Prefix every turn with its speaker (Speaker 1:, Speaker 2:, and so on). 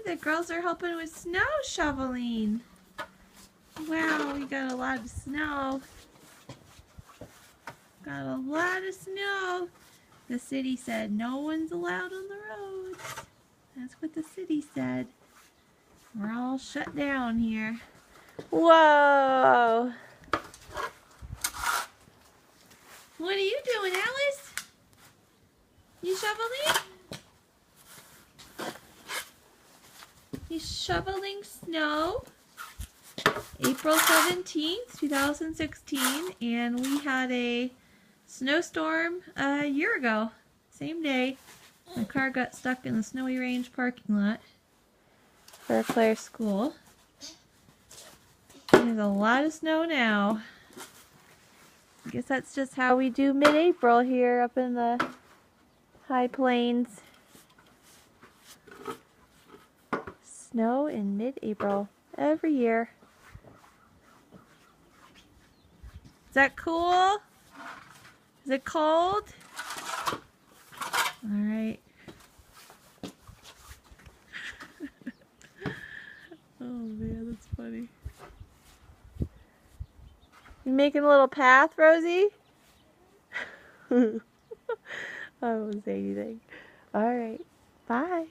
Speaker 1: the girls are helping with snow shoveling. Wow, we got a lot of snow. Got a lot of snow. The city said no one's allowed on the roads. That's what the city said. We're all shut down here. Whoa! What are you doing, Alice? You shoveling? You shoveling snow? April 17th, 2016, and we had a snowstorm a year ago. Same day. My car got stuck in the Snowy Range parking lot for Claire's school. There's a lot of snow now. I guess that's just how we do mid-April here up in the high plains. Snow in mid-April every year. Is that cool? Is it cold? All right. Oh man, that's funny. You making a little path, Rosie? I won't say anything. All right. Bye.